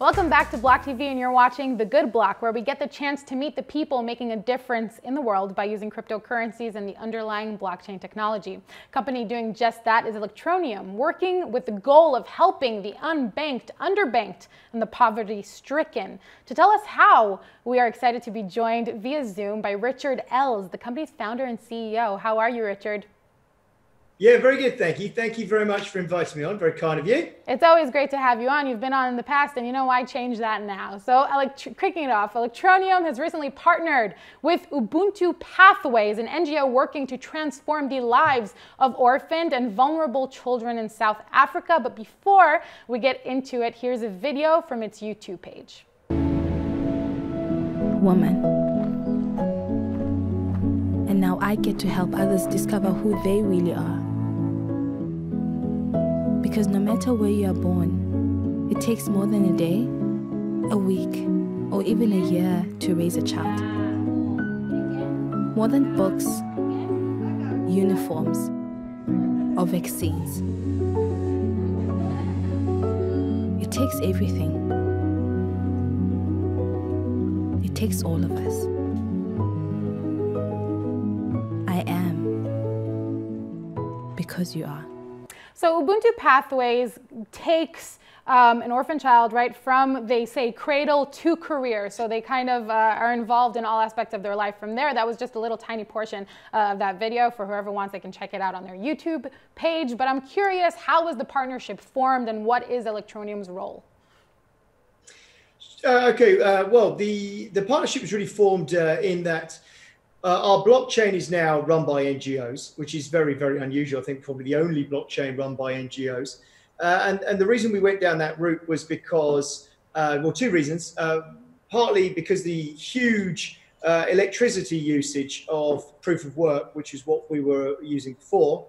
Welcome back to Block TV, and you're watching The Good Block, where we get the chance to meet the people making a difference in the world by using cryptocurrencies and the underlying blockchain technology. A company doing just that is Electroneum, working with the goal of helping the unbanked, underbanked, and the poverty-stricken. To tell us how, we are excited to be joined via Zoom by Richard Ells, the company's founder and CEO. How are you, Richard? Yeah, very good, thank you. Thank you very much for inviting me on. Very kind of you. It's always great to have you on. You've been on in the past, and you know why change that now. So kicking it off, Electroneum has recently partnered with Ubuntu Pathways, an NGO working to transform the lives of orphaned and vulnerable children in South Africa. But before we get into it, here's a video from its YouTube page. Woman. And now I get to help others discover who they really are. Because no matter where you are born, it takes more than a day, a week, or even a year to raise a child. More than books, uniforms, or vaccines. It takes everything. It takes all of us. I am because you are. So Ubuntu Pathways takes an orphan child right from, they say, cradle to career. So they kind of are involved in all aspects of their life from there. That was just a little tiny portion of that video. For whoever wants, they can check it out on their YouTube page. But I'm curious, how was the partnership formed and what is Electroneum's role? Well, the partnership was really formed in that our blockchain is now run by NGOs, which is very, very unusual. I think probably the only blockchain run by NGOs. And the reason we went down that route was because, well, two reasons. Partly because the huge electricity usage of proof of work, which is what we were using before.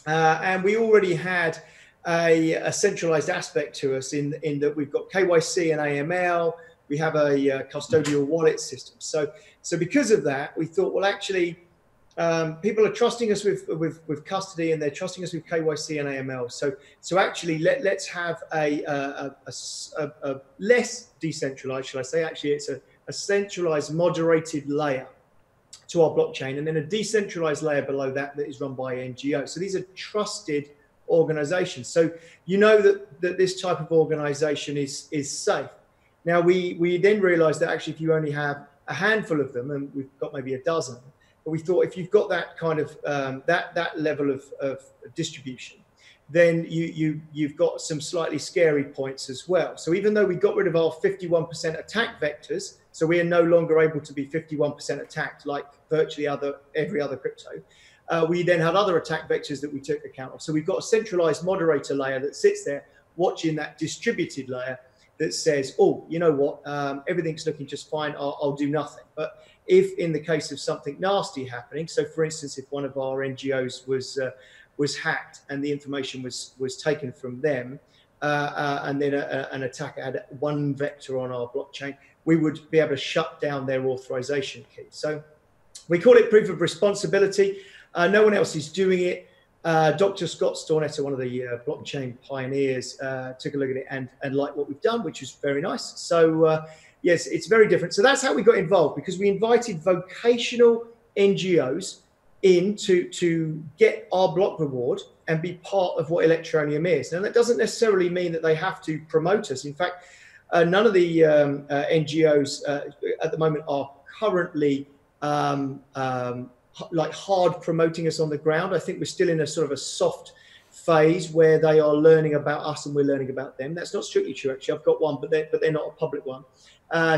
And we already had a centralized aspect to us in that we've got KYC and AML. We have a custodial wallet system. So because of that, we thought, well, actually, people are trusting us with custody, and they're trusting us with KYC and AML. So actually, let's have a less decentralized, shall I say? Actually, it's a centralized, moderated layer to our blockchain, and then a decentralized layer below that is run by NGOs. So these are trusted organizations. So you know that this type of organization is safe. Now, we then realized that actually if you only have a handful of them, and we've got maybe a dozen, but we thought if you've got that kind of, that level of distribution, then you've got some slightly scary points as well. So even though we got rid of our 51% attack vectors, so we are no longer able to be 51% attacked like virtually every other crypto, we then had other attack vectors that we took account of. So we've got a centralized moderator layer that sits there watching that distributed layer that says, oh, you know what, everything's looking just fine, I'll do nothing. But if in the case of something nasty happening, so for instance, if one of our NGOs was hacked and the information was taken from them, and then an attacker had one vector on our blockchain, we would be able to shut down their authorization key. So we call it proof of responsibility. No one else is doing it. Dr. Scott Stornetter, one of the blockchain pioneers, took a look at it and liked what we've done, which is very nice. So yes, it's very different. So that's how we got involved, because we invited vocational NGOs in to get our block reward and be part of what Electroneum is. Now, that doesn't necessarily mean that they have to promote us. In fact, none of the NGOs at the moment are currently like hard promoting us on the ground. I think we're still in a sort of a soft phase where they are learning about us and we're learning about them. That's not strictly true, actually. I've got one, but they're not a public one.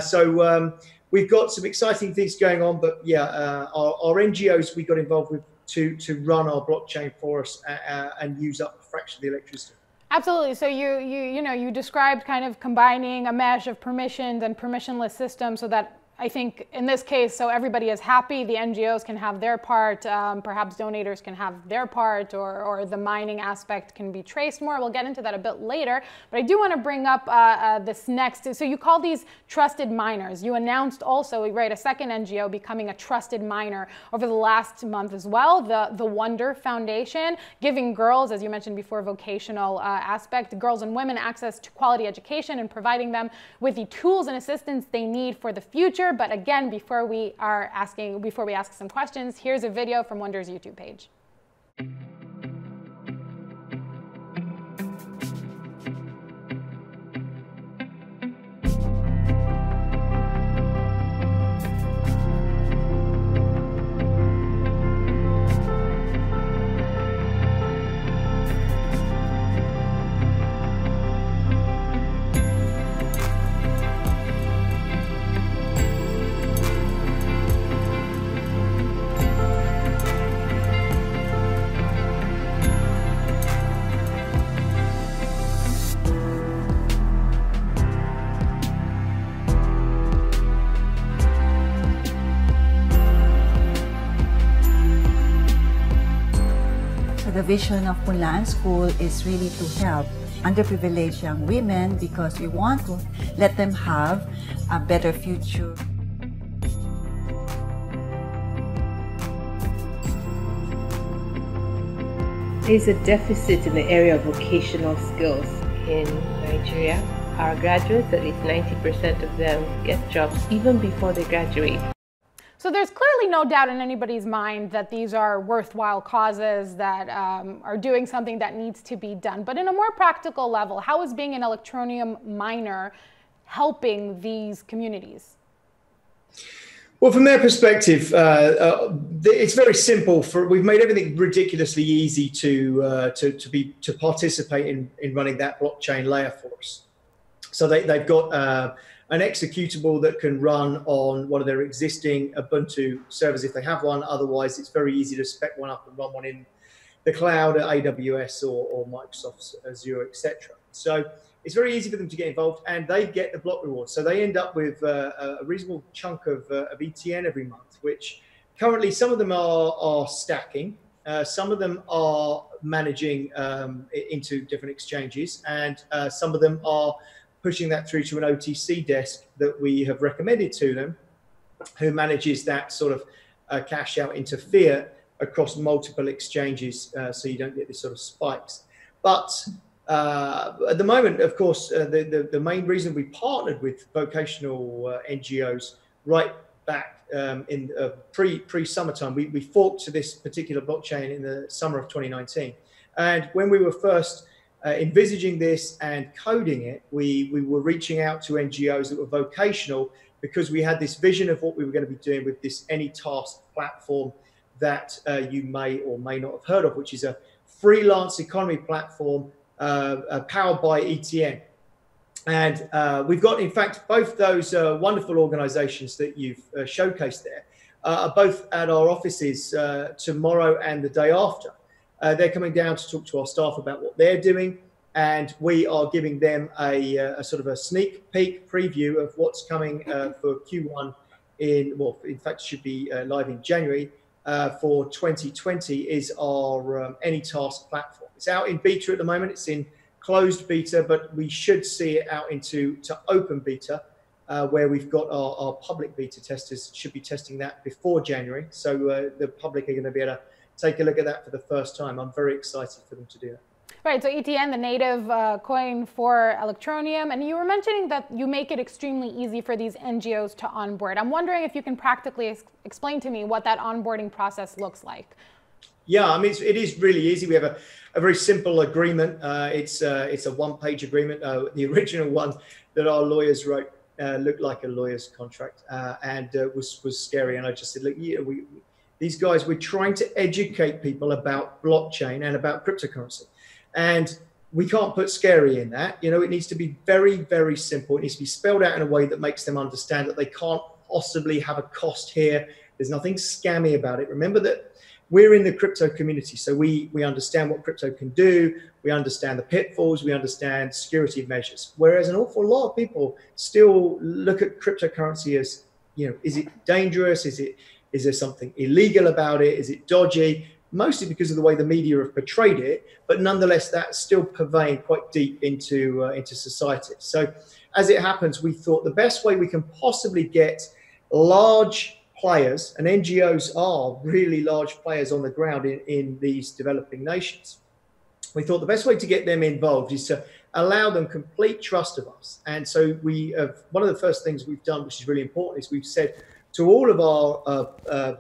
So we've got some exciting things going on, but yeah, our NGOs we got involved with to run our blockchain for us and use up a fraction of the electricity. Absolutely. So you described kind of combining a mesh of permissions and permissionless systems so that I think in this case, so everybody is happy, the NGOs can have their part, perhaps donators can have their part, or the mining aspect can be traced more. We'll get into that a bit later, but I do want to bring up this next. So you call these trusted miners. You announced also, right, a second NGO becoming a trusted miner over the last month as well, the Wonder Foundation, giving girls, as you mentioned before, vocational aspect, girls and women access to quality education and providing them with the tools and assistance they need for the future. But again, before we ask some questions, here's a video from Wonder's YouTube page. The vision of Punlaan School is really to help underprivileged young women because we want to let them have a better future. There is a deficit in the area of vocational skills in Nigeria. Our graduates, at least 90% of them, get jobs even before they graduate. So there's clearly no doubt in anybody's mind that these are worthwhile causes that are doing something that needs to be done. But in a more practical level, how is being an Electroneum miner helping these communities? Well, from their perspective, it's very simple. We've made everything ridiculously easy to participate in running that blockchain layer for us. So they've got an executable that can run on one of their existing Ubuntu servers if they have one. Otherwise, it's very easy to spec one up and run one in the cloud at AWS or Microsoft Azure, etc. So it's very easy for them to get involved, and they get the block reward. So they end up with a reasonable chunk of ETN every month, which currently some of them are stacking, some of them are managing into different exchanges, and some of them are pushing that through to an OTC desk that we have recommended to them, who manages that sort of cash out into fiat across multiple exchanges, so you don't get these sort of spikes. But at the moment, of course, the main reason we partnered with vocational NGOs right back in pre-summertime, we forked to this particular blockchain in the summer of 2019. And when we were first envisaging this and coding it, we were reaching out to NGOs that were vocational because we had this vision of what we were going to be doing with this AnyTask platform that you may or may not have heard of, which is a freelance economy platform powered by ETN. And we've got, in fact, both those wonderful organizations that you've showcased there are both at our offices tomorrow and the day after. They're coming down to talk to our staff about what they're doing, and we are giving them a sort of a sneak peek preview of what's coming for Q1 in fact, it should be live in January for 2020 is our AnyTask platform. It's out in beta at the moment. It's in closed beta, but we should see it out into open beta, where we've got our public beta testers should be testing that before January. So the public are going to be able to take a look at that for the first time. I'm very excited for them to do that. Right, so ETN, the native coin for Electroneum, and you were mentioning that you make it extremely easy for these NGOs to onboard. I'm wondering if you can practically explain to me what that onboarding process looks like. Yeah, I mean, it is really easy. We have a very simple agreement. It's a one-page agreement. The original one that our lawyers wrote looked like a lawyer's contract and was scary. And I just said, look, yeah, these guys, we're trying to educate people about blockchain and about cryptocurrency. And we can't put scary in that. You know, it needs to be very, very simple. It needs to be spelled out in a way that makes them understand that they can't possibly have a cost here. There's nothing scammy about it. Remember that we're in the crypto community, so we understand what crypto can do. We understand the pitfalls. We understand security measures. Whereas an awful lot of people still look at cryptocurrency as is it dangerous? Is there something illegal about it? Is it dodgy? Mostly because of the way the media have portrayed it, but nonetheless, that's still pervading quite deep into society. So as it happens, we thought the best way we can possibly get large players, and NGOs are really large players on the ground in these developing nations. We thought the best way to get them involved is to allow them complete trust of us. And so we have, one of the first things we've done, which is really important, is we've said to all of our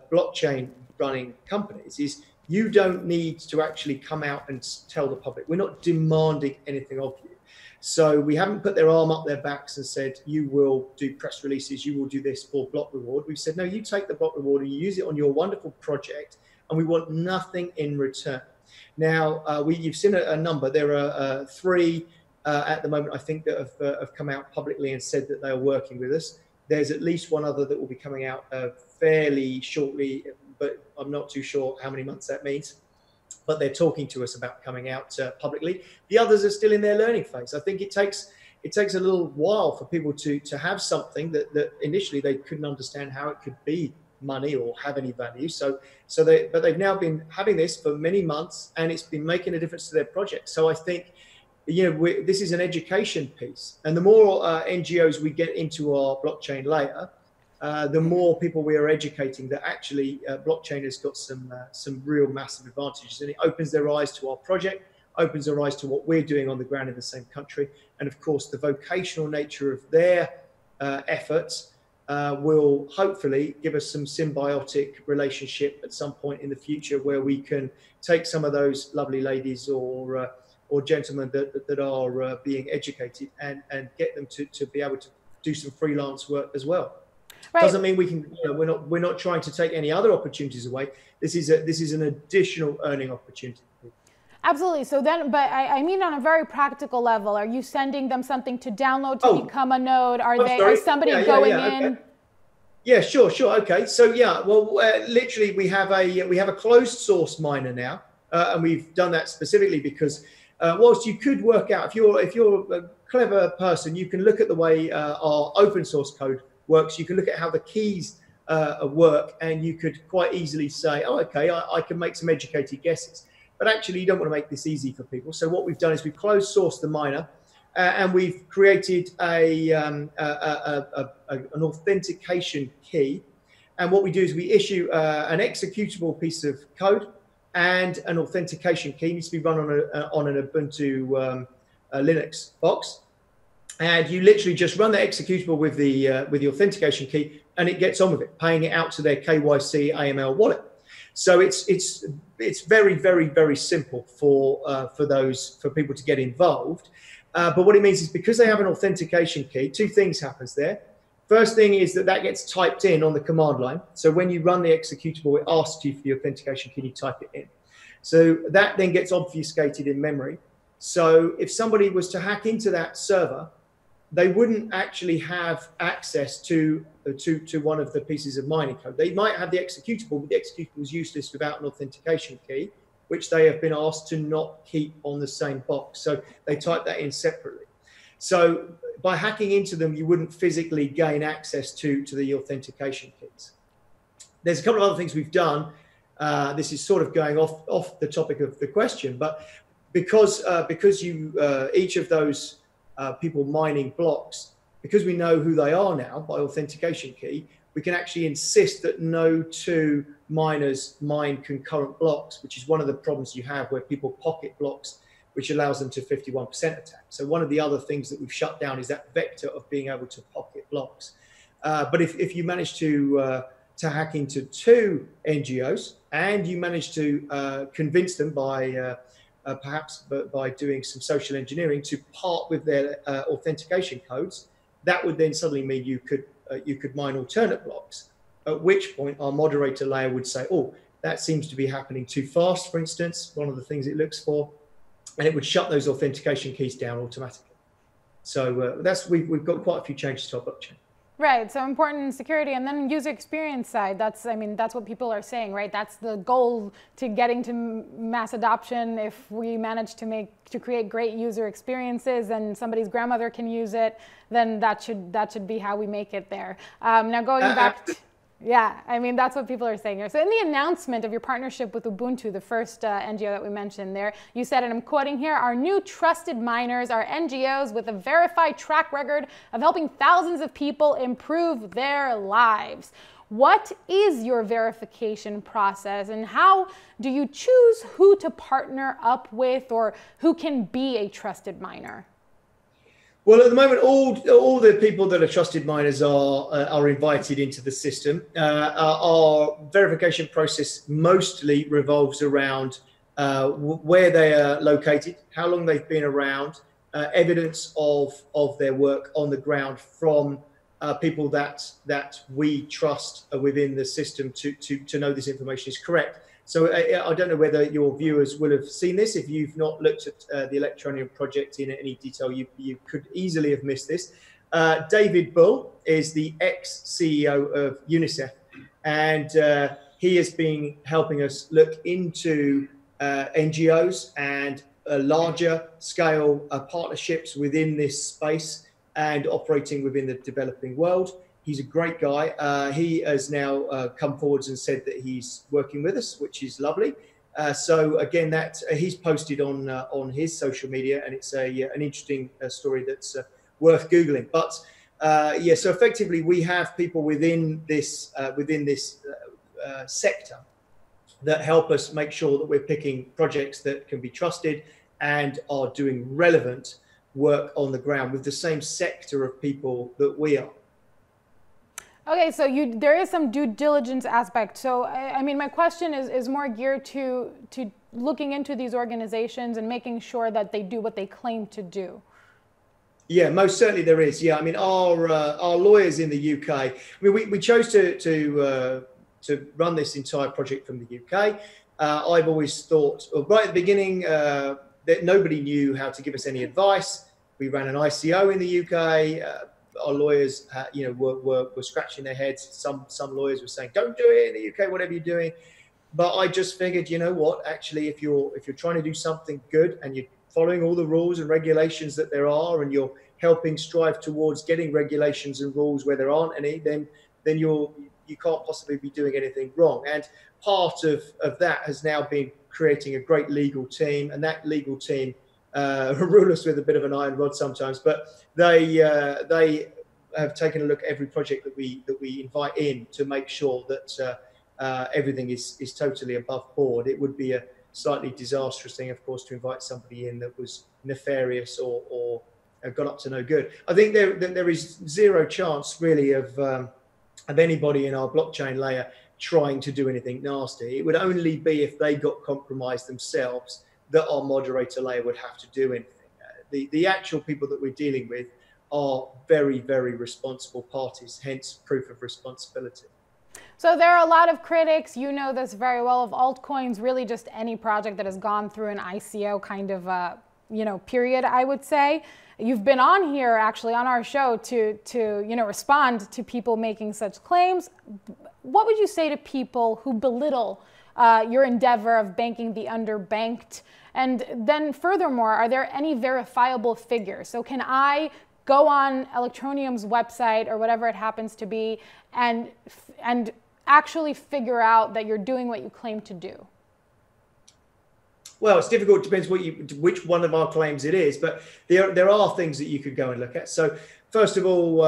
blockchain running companies is, you don't need to actually come out and tell the public. We're not demanding anything of you. So we haven't put their arm up their backs and said, you will do press releases, you will do this for block reward. We've said, no, you take the block reward and you use it on your wonderful project, and we want nothing in return. Now, you've seen a number. There are 3 at the moment, I think, that have come out publicly and said that they are working with us. There's at least one other that will be coming out fairly shortly, but I'm not too sure how many months that means. But they're talking to us about coming out publicly. The others are still in their learning phase. I think it takes a little while for people to have something that initially they couldn't understand how it could be money or have any value. But they've now been having this for many months, and it's been making a difference to their project. So I think, this is an education piece, and the more NGOs we get into our blockchain layer, the more people we are educating that actually blockchain has got some real massive advantages, and it opens their eyes to our project, opens their eyes to what we're doing on the ground in the same country, and of course the vocational nature of their efforts will hopefully give us some symbiotic relationship at some point in the future, where we can take some of those lovely ladies or gentlemen that are being educated and get them to be able to do some freelance work as well. Right. Doesn't mean we can. We're not trying to take any other opportunities away. This is an additional earning opportunity. Absolutely. So then, but I mean, on a very practical level, are you sending them something to download to become a node? Is somebody going in? Okay. Yeah, sure. Okay. So literally, we have a closed source miner now, and we've done that specifically because whilst you could work out, if you're a clever person, you can look at the way our open source code works. You can look at how the keys work, and you could quite easily say, oh, okay, I can make some educated guesses. But actually, you don't want to make this easy for people. So what we've done is we've closed sourced the miner, and we've created an authentication key. And what we do is we issue an executable piece of code and an authentication key. It needs to be run on an Ubuntu Linux box. And you literally just run the executable with the authentication key, and it gets on with it, paying it out to their KYC AML wallet. So it's very, very, very simple for people to get involved. But what it means is, because they have an authentication key, 2 things happens there. First thing is that gets typed in on the command line. So when you run the executable, it asks you for the authentication key, you type it in. So that then gets obfuscated in memory. So if somebody was to hack into that server, they wouldn't actually have access to one of the pieces of mining code. They might have the executable, but the executable is useless without an authentication key, which they have been asked to not keep on the same box. So they type that in separately. So by hacking into them, you wouldn't physically gain access to the authentication keys. There's a couple of other things we've done. This is sort of going off the topic of the question, but because each of those people mining blocks, because we know who they are now by authentication key, we can actually insist that no 2 miners mine concurrent blocks, which is one of the problems you have where people pocket blocks, which allows them to 51% attack. So one of the other things that we've shut down is that vector of being able to pocket blocks. But if you manage to hack into 2 NGOs, and you manage to convince them by perhaps by doing some social engineering to part with their authentication codes, that would then suddenly mean you could mine alternate blocks, at which point our moderator layer would say, oh, that seems to be happening too fast, for instance, one of the things it looks for, and it would shut those authentication keys down automatically. So we've got quite a few changes to our blockchain. Right, so important in security, and then user experience side, that's, I mean, that's what people are saying, right? That's the goal to getting to mass adoption. If we manage to create great user experiences and somebody's grandmother can use it, then that should be how we make it there. Now going back to, yeah, I mean, that's what people are saying here. So in the announcement of your partnership with Ubuntu, the first NGO that we mentioned there, you said, and I'm quoting here, "Our new trusted miners are NGOs with a verified track record of helping thousands of people improve their lives." What is your verification process, and how do you choose who to partner up with or who can be a trusted miner? Well, at the moment, all the people that are trusted miners are invited into the system. Our verification process mostly revolves around where they are located, how long they've been around, evidence of their work on the ground from people that we trust within the system to know this information is correct. So I don't know whether your viewers will have seen this. If you've not looked at the Electroneum project in any detail, you could easily have missed this. David Bull is the ex-CEO of UNICEF, and he has been helping us look into NGOs and larger scale partnerships within this space and operating within the developing world. He's a great guy. He has now come forwards and said that he's working with us, which is lovely. So again, that he's posted on his social media, and it's an interesting story that's worth Googling. But yeah, so effectively, we have people within this sector that help us make sure that we're picking projects that can be trusted and are doing relevant work on the ground with the same sector of people that we are. Okay, so there is some due diligence aspect. So, I mean, my question is more geared to looking into these organizations and making sure that they do what they claim to do. Yeah, most certainly there is. Yeah, I mean, our lawyers in the UK. I mean, we chose to run this entire project from the UK. I've always thought, right at the beginning, that nobody knew how to give us any advice. We ran an ICO in the UK. Our lawyers, were scratching their heads. Some lawyers were saying, "Don't do it in the UK, whatever you're doing." But I just figured, you know what? Actually, if you're trying to do something good and you're following all the rules and regulations that there are, and you're helping strive towards getting regulations and rules where there aren't any, then you can't possibly be doing anything wrong. And part of that has now been creating a great legal team, and that legal team rule us with a bit of an iron rod sometimes, but they have taken a look at every project that we invite in to make sure that everything is totally above board. It would be a slightly disastrous thing, of course, to invite somebody in that was nefarious or got up to no good. I think there is zero chance really of anybody in our blockchain layer trying to do anything nasty. It would only be if they got compromised themselves that our moderator layer would have to do anything. The actual people that we're dealing with are very, very responsible parties, hence proof of responsibility. So there are a lot of critics, you know this very well, of altcoins, really just any project that has gone through an ICO kind of, period, I would say. You've been on here, actually, on our show to respond to people making such claims. What would you say to people who belittle your endeavor of banking the underbanked? And then furthermore, are there any verifiable figures? So can I go on Electroneum's website or whatever it happens to be and actually figure out that you're doing what you claim to do? Well, it's difficult. It depends which one of our claims it is, but there are things that you could go and look at. So first of all,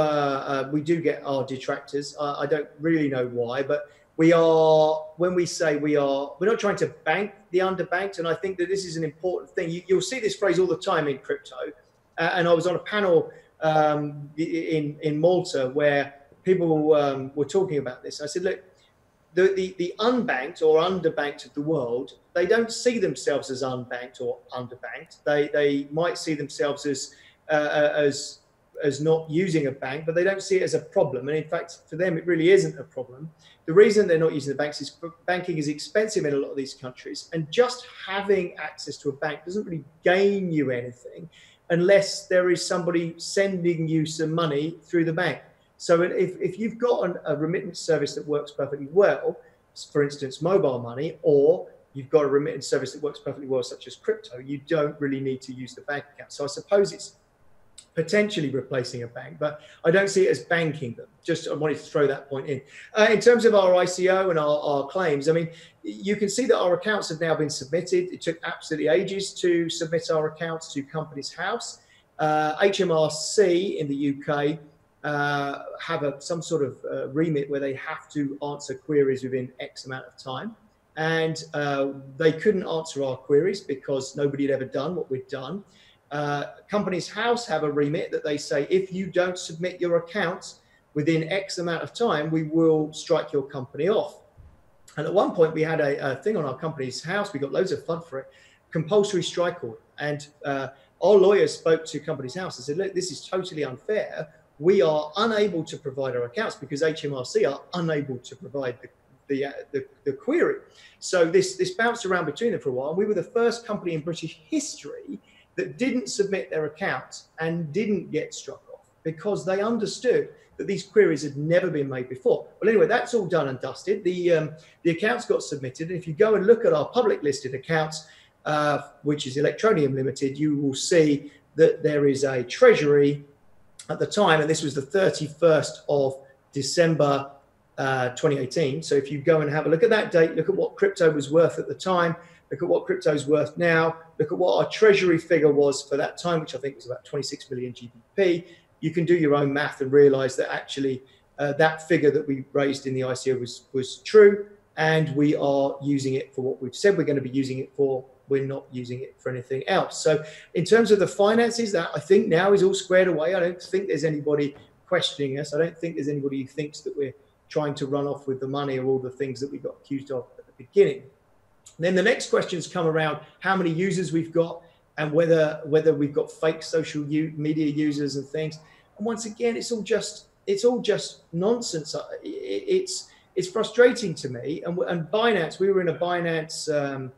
we do get our detractors. I don't really know why, but when we say we're not trying to bank the underbanked, and I think that this is an important thing. You'll see this phrase all the time in crypto, and I was on a panel in Malta where people were talking about this. I said, look, the unbanked or underbanked of the world, they don't see themselves as unbanked or underbanked. They might see themselves as not using a bank, but they don't see it as a problem. And in fact, for them, it really isn't a problem. The reason they're not using the banks is banking is expensive in a lot of these countries. And just having access to a bank doesn't really gain you anything unless there is somebody sending you some money through the bank. So if you've got a remittance service that works perfectly well, for instance, mobile money, or you've got a remittance service that works perfectly well, such as crypto, you don't really need to use the bank account. So I suppose it's potentially replacing a bank, but I don't see it as banking them. Just I wanted to throw that point in. In terms of our ICO and our claims, I mean, you can see that our accounts have now been submitted. It took absolutely ages to submit our accounts to Companies House. HMRC in the UK have some sort of remit where they have to answer queries within X amount of time. And they couldn't answer our queries because nobody had ever done what we'd done. Companies House have a remit that they say, if you don't submit your accounts within X amount of time, we will strike your company off. And at one point we had a thing on our Companies House, we got loads of fun for it, compulsory strike order. And our lawyers spoke to Companies House and said, look, this is totally unfair. We are unable to provide our accounts because HMRC are unable to provide the query. So this bounced around between them for a while. And we were the first company in British history that didn't submit their accounts and didn't get struck off because they understood that these queries had never been made before. Well, anyway, that's all done and dusted. The accounts got submitted. And if you go and look at our public listed accounts, which is Electroneum Limited, you will see that there is a treasury at the time, and this was the 31st of December 2018. So if you go and have a look at that date, look at what crypto was worth at the time, look at what crypto is worth now, look at what our treasury figure was for that time, which I think was about 26 million GBP. You can do your own math and realize that actually that figure that we raised in the ICO was true, and we are using it for what we've said we're going to be using it for. We're not using it for anything else. So in terms of the finances, that I think now is all squared away. I don't think there's anybody questioning us. I don't think there's anybody who thinks that we're trying to run off with the money or all the things that we got accused of at the beginning. Then the next questions come around how many users we've got and whether we've got fake social media users and things. And once again, it's all just nonsense. It's frustrating to me. And Binance, we were in a Binance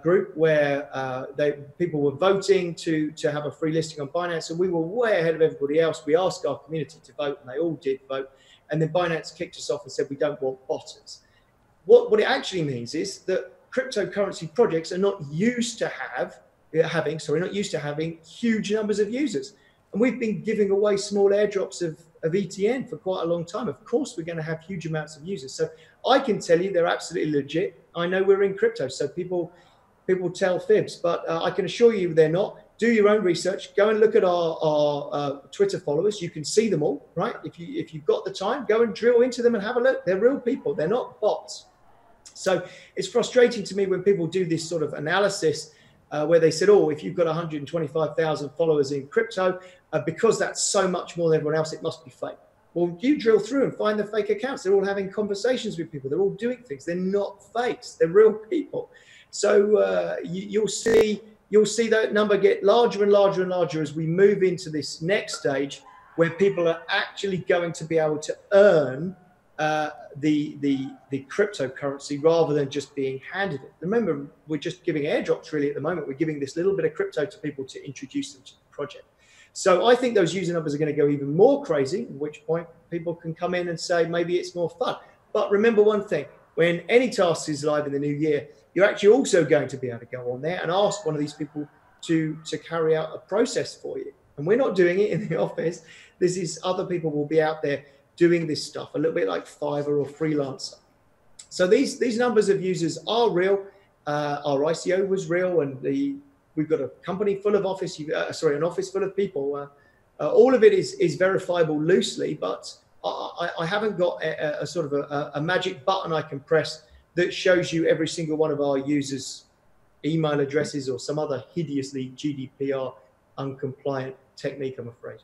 group where people were voting to have a free listing on Binance, and we were way ahead of everybody else. We asked our community to vote, and they all did vote. And then Binance kicked us off and said we don't want botters. What it actually means is that cryptocurrency projects are not used to having huge numbers of users. And we've been giving away small airdrops of ETN for quite a long time. Of course, we're going to have huge amounts of users. So I can tell you they're absolutely legit. I know we're in crypto, so people tell fibs, but I can assure you they're not. Do your own research. Go and look at our Twitter followers. You can see them all, right? If you've got the time, go and drill into them and have a look. They're real people. They're not bots. So it's frustrating to me when people do this sort of analysis where they said, oh, if you've got 125,000 followers in crypto, because that's so much more than everyone else, it must be fake. Well, you drill through and find the fake accounts. They're all having conversations with people. They're all doing things. They're not fakes. They're real people. So you'll see that number get larger and larger and larger as we move into this next stage where people are actually going to be able to earn the cryptocurrency rather than just being handed it. Remember, we're just giving airdrops really at the moment. We're giving this little bit of crypto to people to introduce them to the project. So I think those user numbers are going to go even more crazy, at which point people can come in and say maybe it's more fun. But remember one thing, when any task is live in the new year, you're actually also going to be able to go on there and ask one of these people to carry out a process for you. And we're not doing it in the office. This is other people will be out there doing this stuff, a little bit like Fiverr or Freelancer. So these numbers of users are real. Our ICO was real, and we've got a company full of an office full of people. All of it is verifiable loosely, but I haven't got a sort of a magic button I can press that shows you every single one of our users' email addresses or some other hideously GDPR uncompliant technique, I'm afraid.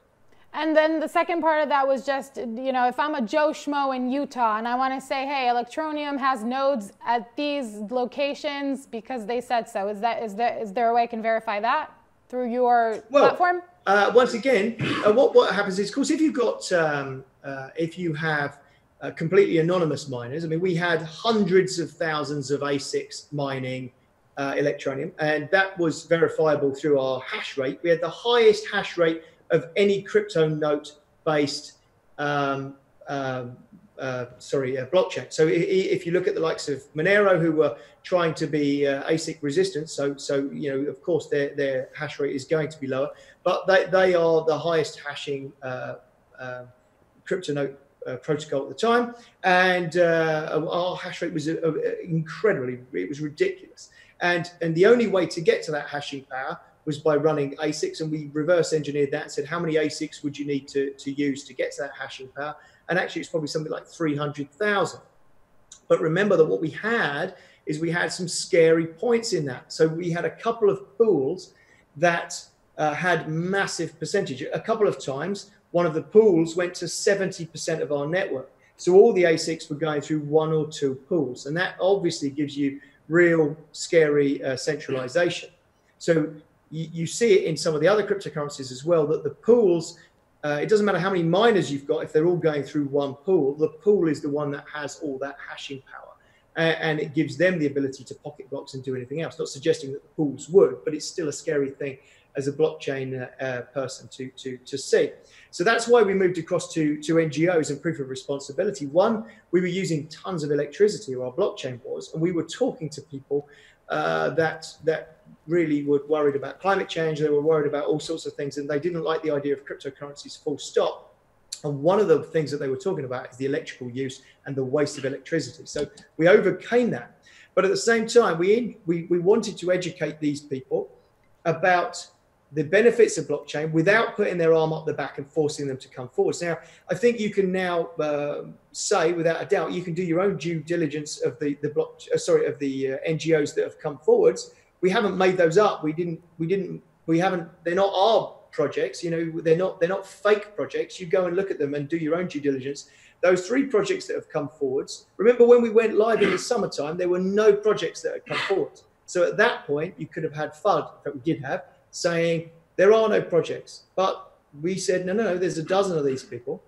And then the second part of that was just, if I'm a Joe Schmo in Utah and I want to say, hey, Electroneum has nodes at these locations because they said so. Is there a way I can verify that through your platform? Once again, what happens is, of course, if you've got, if you have completely anonymous miners, I mean, we had hundreds of thousands of ASICs mining Electroneum, and that was verifiable through our hash rate. We had the highest hash rate of any crypto note based blockchain. So if you look at the likes of Monero, who were trying to be ASIC resistant, so you know, of course their hash rate is going to be lower, but they are the highest hashing crypto note protocol at the time, and our hash rate was incredibly, it was ridiculous, and the only way to get to that hashing power was by running ASICs, and we reverse engineered that and said, how many ASICs would you need to use to get to that hashing power? And actually it's probably something like 300,000. But remember that what we had is we had some scary points in that. So we had a couple of pools that had massive percentage. A couple of times, one of the pools went to 70% of our network. So all the ASICs were going through one or two pools. And that obviously gives you real scary centralization. So you see it in some of the other cryptocurrencies as well, that the pools, it doesn't matter how many miners you've got, if they're all going through one pool, the pool is the one that has all that hashing power. And it gives them the ability to pocket blocks and do anything else. Not suggesting that the pools would, but it's still a scary thing as a blockchain person to see. So that's why we moved across to NGOs and proof of responsibility. One, we were using tons of electricity, or our blockchain was, and we were talking to people that really were worried about climate change. They were worried about all sorts of things, and they didn't like the idea of cryptocurrencies full stop. And one of the things that they were talking about is the electrical use and the waste of electricity. So we overcame that. But at the same time, we wanted to educate these people about the benefits of blockchain without putting their arm up the back and forcing them to come forward. Now, I think you can now say, without a doubt, you can do your own due diligence of the NGOs that have come forwards. We haven't made those up. They're not our projects. You know, they're not fake projects. You go and look at them and do your own due diligence. Those 3 projects that have come forwards. Remember when we went live in the summertime, there were no projects that had come forward. So at that point, you could have had FUD, that we did have, saying there are no projects. But we said, no, there's a dozen of these people.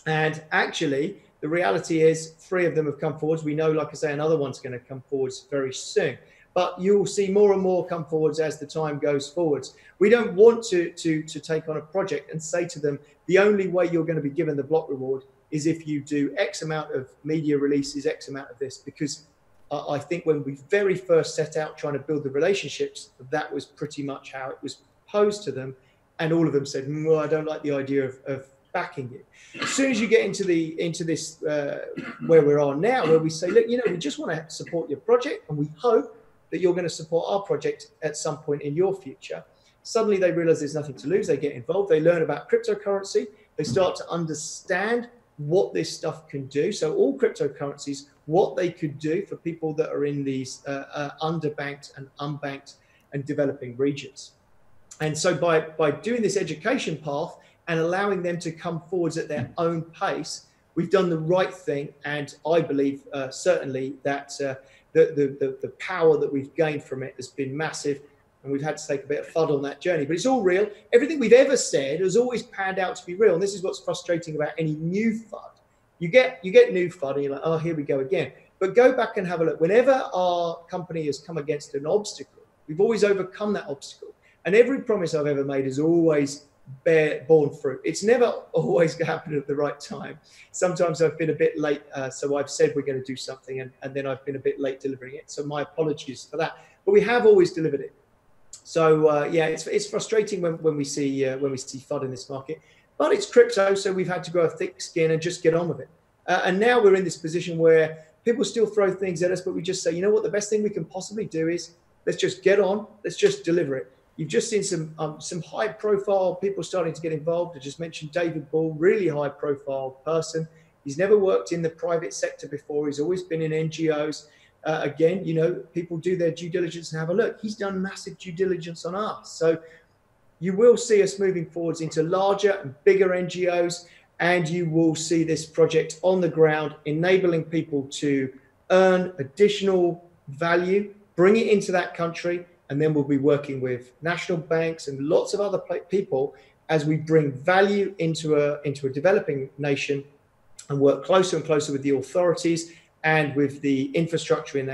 And actually, the reality is 3 of them have come forwards. We know, like I say, another one's going to come forwards very soon. But you'll see more and more come forwards as the time goes forwards. We don't want to take on a project and say to them, the only way you're going to be given the block reward is if you do X amount of media releases, X amount of this, because I think when we very first set out trying to build the relationships, that was pretty much how it was posed to them. And all of them said, well, I don't like the idea of backing you. As soon as you get into this where we are now, where we say, look, you know, we just want to support your project, and we hope that you're going to support our project at some point in your future. Suddenly they realize there's nothing to lose. They get involved. They learn about cryptocurrency. They start to understand what this stuff can do. So all cryptocurrencies, what they could do for people that are in these underbanked and unbanked and developing regions. And so by doing this education path and allowing them to come forwards at their own pace, we've done the right thing. And I believe certainly that the power that we've gained from it has been massive, and we've had to take a bit of FUD on that journey, but it's all real. Everything we've ever said has always panned out to be real, and this is what's frustrating about any new FUD. You get new FUD and you're like, oh, here we go again. But go back and have a look. Whenever our company has come against an obstacle, we've always overcome that obstacle, and every promise I've ever made has always borne fruit. It's never always happened at the right time. Sometimes I've been a bit late, so I've said we're going to do something, and then I've been a bit late delivering it. So my apologies for that. But we have always delivered it. So yeah, it's frustrating when we see FUD in this market. But it's crypto, so we've had to grow a thick skin and just get on with it. And now we're in this position where people still throw things at us, but we just say, you know what, the best thing we can possibly do is let's just get on, let's just deliver it. You've just seen some high-profile people starting to get involved. I just mentioned David Ball, really high-profile person. He's never worked in the private sector before. He's always been in NGOs. Again, you know, people do their due diligence and have a look. He's done massive due diligence on us. So you will see us moving forwards into larger and bigger NGOs, and you will see this project on the ground, enabling people to earn additional value, bring it into that country, and then we'll be working with national banks and lots of other people as we bring value into a developing nation and work closer and closer with the authorities and with the infrastructure in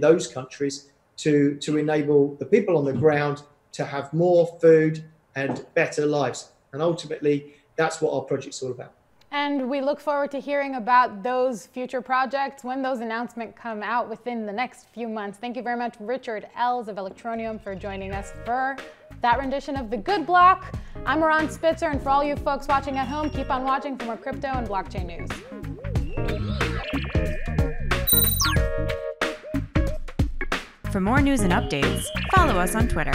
those countries to enable the people on the ground to have more food and better lives. And ultimately, that's what our project's all about. And we look forward to hearing about those future projects when those announcements come out within the next few months. Thank you very much, Richard Ells of Electroneum, for joining us for that rendition of The Good Block. I'm Ron Spitzer, and for all you folks watching at home, keep on watching for more crypto and blockchain news. For more news and updates, follow us on Twitter.